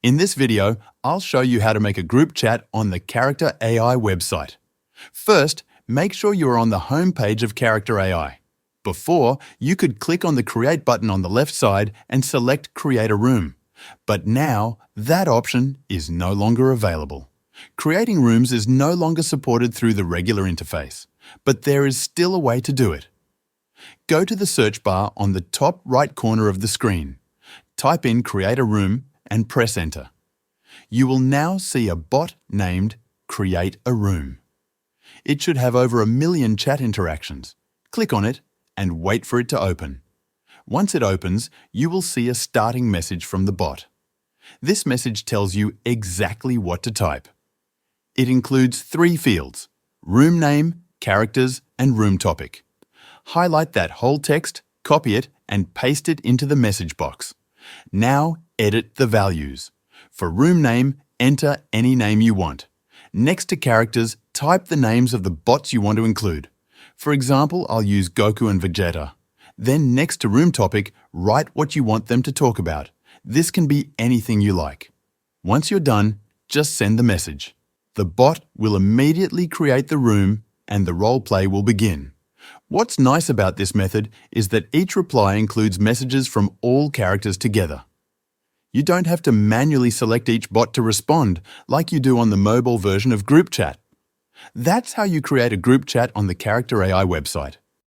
In this video, I'll show you how to make a group chat on the Character.ai website. First, make sure you are on the home page of Character.ai. Before, you could click on the Create button on the left side and select Create a Room. But now, that option is no longer available. Creating rooms is no longer supported through the regular interface, but there is still a way to do it. Go to the search bar on the top right corner of the screen. Type in Create a Room and press Enter. You will now see a bot named Create a Room. It should have over 1 million chat interactions. Click on it and wait for it to open. Once it opens, you will see a starting message from the bot. This message tells you exactly what to type. It includes 3 fields: room name, characters, and room topic. Highlight that whole text, copy it, and paste it into the message box. Now edit the values. For room name, enter any name you want. Next to characters, type the names of the bots you want to include. For example, I'll use Goku and Vegeta. Then next to room topic, write what you want them to talk about. This can be anything you like. Once you're done, just send the message. The bot will immediately create the room and the role play will begin. What's nice about this method is that each reply includes messages from all characters together. You don't have to manually select each bot to respond like you do on the mobile version of Group Chat. That's how you create a group chat on the Character.ai website.